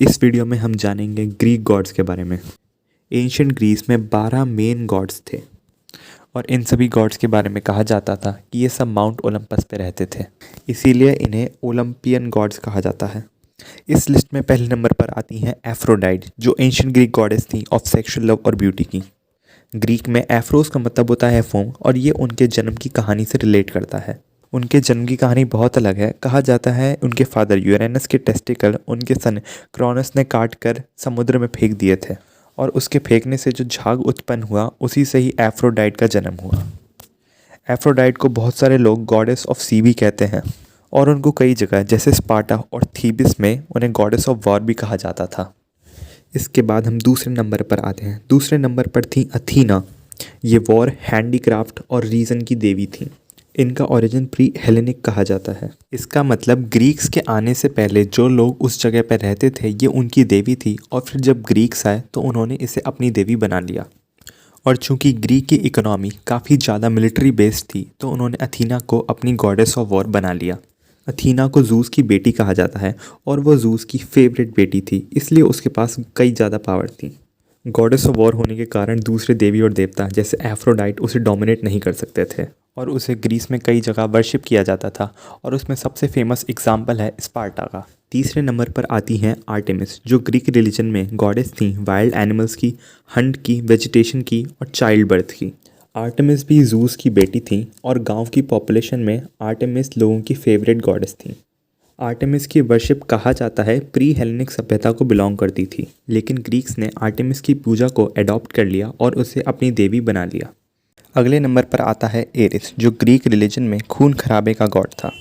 इस वीडियो में हम जानेंगे ग्रीक गॉड्स के बारे में। एंशियंट ग्रीस में 12 मेन गॉड्स थे और इन सभी गॉड्स के बारे में कहा जाता था कि ये सब माउंट ओलंपस पे रहते थे, इसीलिए इन्हें ओलंपियन गॉड्स कहा जाता है। इस लिस्ट में पहले नंबर पर आती हैं एफ्रोडाइट, जो एंशियंट ग्रीक गॉडेस थी ऑफ सेक्सुअल लव और ब्यूटी की। ग्रीक में एफ्रोस का मतलब होता है फोम और ये उनके जन्म की कहानी से रिलेट करता है। उनके जन्म की कहानी बहुत अलग है। कहा जाता है उनके फादर यूरेनस के टेस्टिकल उनके सन क्रोनस ने काट कर समुद्र में फेंक दिए थे और उसके फेंकने से जो झाग उत्पन्न हुआ उसी से ही एफ्रोडाइट का जन्म हुआ। एफ्रोडाइट को बहुत सारे लोग गॉडेस ऑफ सी भी कहते हैं और उनको कई जगह जैसे स्पार्टा और थीबिस में उन्हें गॉडेस ऑफ वॉर भी कहा जाता था। इसके बाद हम दूसरे नंबर पर आते हैं। दूसरे नंबर पर थी अथीना। ये वॉर, हैंडीक्राफ्ट और रीजन की देवी थी। इनका ओरिजिन प्री हेलेनिक कहा जाता है। इसका मतलब ग्रीक्स के आने से पहले जो लोग उस जगह पर रहते थे ये उनकी देवी थी और फिर जब ग्रीक्स आए तो उन्होंने इसे अपनी देवी बना लिया। और चूंकि ग्रीक की इकोनॉमी काफ़ी ज़्यादा मिलिट्री बेस्ड थी तो उन्होंने अथीना को अपनी गॉडेस ऑफ वॉर बना लिया। अथीना को जूस की बेटी कहा जाता है और वो जूस की फेवरेट बेटी थी, इसलिए उसके पास कई ज़्यादा पावर थी। गॉडेस ऑफ वॉर होने के कारण दूसरे देवी और देवता जैसे एफ्रोडाइट उसे डोमिनेट नहीं कर सकते थे और उसे ग्रीस में कई जगह वर्शिप किया जाता था और उसमें सबसे फेमस एग्जाम्पल है स्पार्टा का। तीसरे नंबर पर आती हैं आर्टेमिस, जो ग्रीक रिलीजन में गॉडेस थी वाइल्ड एनिमल्स की, हंट की, वेजिटेशन की और चाइल्ड बर्थ की। आर्टेमिस भी जूस की बेटी थी और गांव की पॉपुलेशन में आर्टेमिस लोगों की फेवरेट गॉडेस थी। आर्टेमिस की वर्शिप कहा जाता है प्री हेलेनिक सभ्यता को बिलोंग करती थी, लेकिन ग्रीक्स ने आर्टेमिस की पूजा को अडॉप्ट कर लिया और उसे अपनी देवी बना लिया। अगले नंबर पर आता है एरिस, जो ग्रीक रिलीजन में खून खराबे का गॉड था।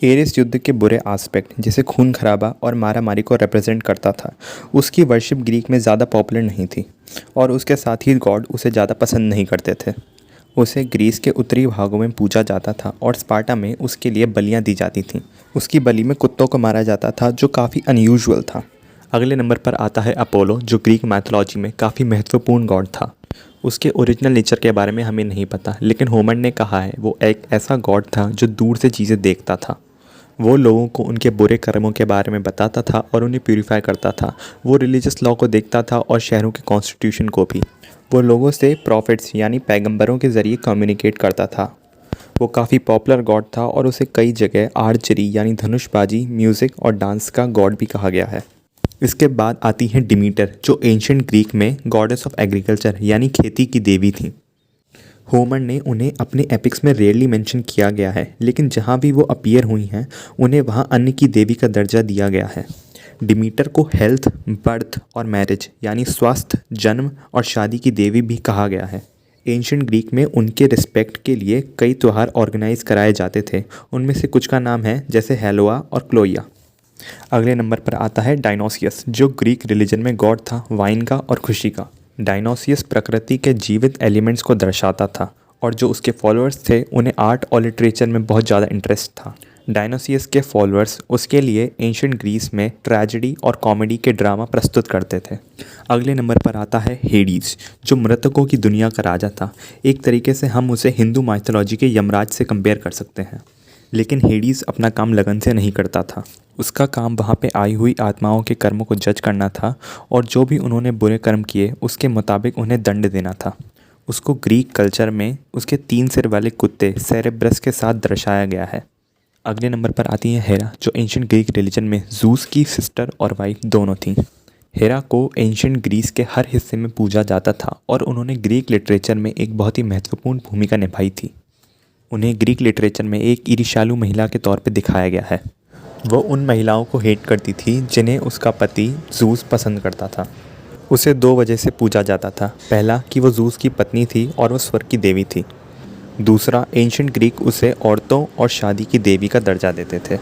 एरिस युद्ध के बुरे एस्पेक्ट जैसे खून खराबा और मारामारी को रिप्रेजेंट करता था। उसकी वर्शिप ग्रीक में ज़्यादा पॉपुलर नहीं थी और उसके साथ ही गॉड उसे ज़्यादा पसंद नहीं करते थे। उसे ग्रीस के उत्तरी भागों में पूजा जाता था और स्पार्टा में उसके लिए बलियां दी जाती थीं। उसकी बलि में कुत्तों को मारा जाता था, जो काफ़ी अनयूजुअल था। अगले नंबर पर आता है अपोलो, जो ग्रीक मैथोलॉजी में काफ़ी महत्वपूर्ण गॉड था। उसके ओरिजिनल नेचर के बारे में हमें नहीं पता, लेकिन होमर ने कहा है वो एक ऐसा गॉड था जो दूर से चीज़ें देखता था। वो लोगों को उनके बुरे कर्मों के बारे में बताता था और उन्हें प्यूरीफाई करता था। वो रिलीजियस लॉ को देखता था और शहरों के कॉन्स्टिट्यूशन को भी। वो लोगों से प्रॉफिट्स यानी पैगंबरों के ज़रिए कम्युनिकेट करता था। वो काफ़ी पॉपुलर गॉड था और उसे कई जगह आर्चरी यानी धनुषबाजी, म्यूज़िक और डांस का गॉड भी कहा गया है। इसके बाद आती है डिमीटर, जो एंशियंट ग्रीक में गॉडेस ऑफ एग्रीकल्चर यानी खेती की देवी थी। होमर ने उन्हें अपने एपिक्स में रेयरली मेंशन किया गया है, लेकिन जहाँ भी वो अपीयर हुई हैं उन्हें वहाँ अन्न की देवी का दर्जा दिया गया है। डिमीटर को हेल्थ, बर्थ और मैरिज यानी स्वास्थ्य, जन्म और शादी की देवी भी कहा गया है। एंशियंट ग्रीक में उनके रिस्पेक्ट के लिए कई त्यौहार ऑर्गेनाइज कराए जाते थे। उनमें से कुछ का नाम है जैसे हेलोआ और क्लोइया। अगले नंबर पर आता है डायनोसियस, जो ग्रीक रिलीजन में गॉड था वाइन का और खुशी का। डायनोसियस प्रकृति के जीवित एलिमेंट्स को दर्शाता था और जो उसके फॉलोअर्स थे उन्हें आर्ट और लिटरेचर में बहुत ज़्यादा इंटरेस्ट था। डायनोसियस के फॉलोअर्स उसके लिए एंशियंट ग्रीस में ट्रेजेडी और कॉमेडी के ड्रामा प्रस्तुत करते थे। अगले नंबर पर आता है हेडीज, जो मृतकों की दुनिया का राजा था। एक तरीके से हम उसे हिंदू माइथोलॉजी के यमराज से कंपेयर कर सकते हैं, लेकिन हेडीज अपना काम लगन से नहीं करता था। उसका काम वहाँ पे आई हुई आत्माओं के कर्मों को जज करना था और जो भी उन्होंने बुरे कर्म किए उसके मुताबिक उन्हें दंड देना था। उसको ग्रीक कल्चर में उसके 3 सिर वाले कुत्ते सेरेब्रस के साथ दर्शाया गया है। अगले नंबर पर आती है हेरा, जो एंशियंट ग्रीक रिलीजन में जूस की सिस्टर और वाइफ दोनों थीं। हेरा को एंशियंट ग्रीस के हर हिस्से में पूजा जाता था और उन्होंने ग्रीक लिटरेचर में एक बहुत ही महत्वपूर्ण भूमिका निभाई थी। उन्हें ग्रीक लिटरेचर में एक ईर्ष्यालु महिला के तौर पर दिखाया गया है। वो उन महिलाओं को हेट करती थी जिन्हें उसका पति जूस पसंद करता था। उसे 2 वजह से पूजा जाता था। पहला कि वो जूस की पत्नी थी और वो स्वर्ग की देवी थी। दूसरा, एंशियंट ग्रीक उसे औरतों और शादी की देवी का दर्जा देते थे।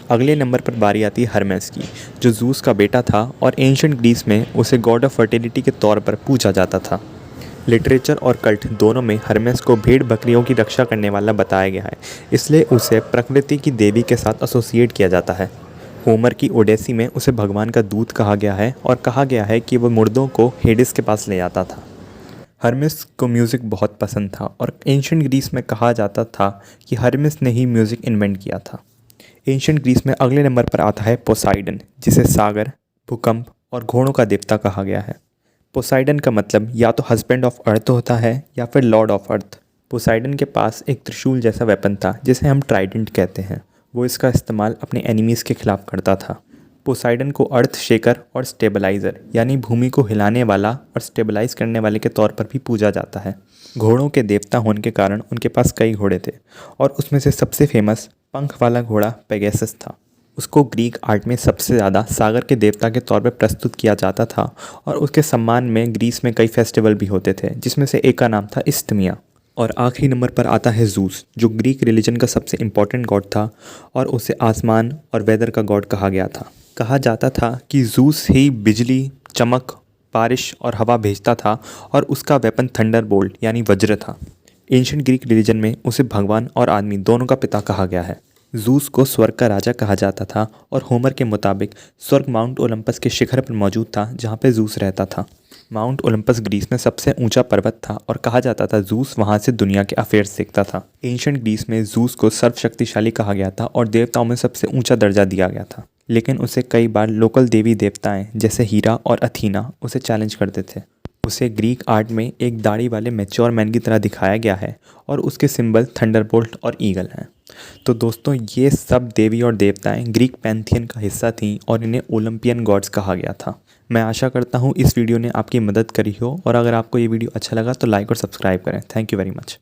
अगले नंबर पर बारी आती है हर्मेस की, जो जूस का बेटा था और एंशियंट ग्रीस में उसे गॉड ऑफ फर्टिलिटी के तौर पर पूजा जाता था। लिटरेचर और कल्ट दोनों में हर्मेस को भेड़ बकरियों की रक्षा करने वाला बताया गया है, इसलिए उसे प्रकृति की देवी के साथ एसोसिएट किया जाता है। होमर की ओडेसी में उसे भगवान का दूत कहा गया है और कहा गया है कि वो मुर्दों को हेडिस के पास ले जाता था। हर्मेस को म्यूज़िक बहुत पसंद था और एंशियंट ग्रीस में कहा जाता था कि हर्मेस ने ही म्यूज़िक इन्वेंट किया था। एंशियंट ग्रीस में अगले नंबर पर आता है पोसाइडन, जिसे सागर, भूकंप और घोड़ों का देवता कहा गया है। पोसाइडन का मतलब या तो हस्बैंड ऑफ अर्थ होता है या फिर लॉर्ड ऑफ अर्थ। पोसाइडन के पास एक त्रिशूल जैसा वेपन था जिसे हम ट्राइडेंट कहते हैं। वो इसका इस्तेमाल अपने एनिमीज़ के खिलाफ करता था। पोसाइडन को अर्थ शेकर और स्टेबलाइज़र यानी भूमि को हिलाने वाला और स्टेबलाइज करने वाले के तौर पर भी पूजा जाता है। घोड़ों के देवता होने के कारण उनके पास कई घोड़े थे और उसमें से सबसे फेमस पंख वाला घोड़ा पेगासस था। उसको ग्रीक आर्ट में सबसे ज़्यादा सागर के देवता के तौर पर प्रस्तुत किया जाता था और उसके सम्मान में ग्रीस में कई फेस्टिवल भी होते थे, जिसमें से एक का नाम था इस्टमिया। और आखिरी नंबर पर आता है जूस, जो ग्रीक रिलीजन का सबसे इम्पॉर्टेंट गॉड था और उसे आसमान और वेदर का गॉड कहा गया था। कहा जाता था कि जूस ही बिजली, चमक, बारिश और हवा भेजता था और उसका वेपन थंडरबोल्ट यानी वज्र था। एंशिएंट ग्रीक रिलीजन में उसे भगवान और आदमी दोनों का पिता कहा गया है। जूस को स्वर्ग का राजा कहा जाता था और होमर के मुताबिक स्वर्ग माउंट ओलंपस के शिखर पर मौजूद था जहाँ पे जूस रहता था। माउंट ओलंपस ग्रीस में सबसे ऊंचा पर्वत था और कहा जाता था जूस वहाँ से दुनिया के अफेयर्स देखता था। एंशिएंट ग्रीस में जूस को सर्वशक्तिशाली कहा गया था और देवताओं में सबसे ऊंचा दर्जा दिया गया था, लेकिन उसे कई बार लोकल देवी देवताएं जैसे हीरा और अथीना उसे चैलेंज करते थे। उसे ग्रीक आर्ट में एक दाढ़ी वाले मैच्योर मैन की तरह दिखाया गया है और उसके सिंबल थंडरबोल्ट और ईगल हैं। तो दोस्तों, ये सब देवी और देवताएं ग्रीक पैंथियन का हिस्सा थीं और इन्हें ओलंपियन गॉड्स कहा गया था। मैं आशा करता हूँ इस वीडियो ने आपकी मदद करी हो और अगर आपको ये वीडियो अच्छा लगा तो लाइक और सब्सक्राइब करें। Thank you very much.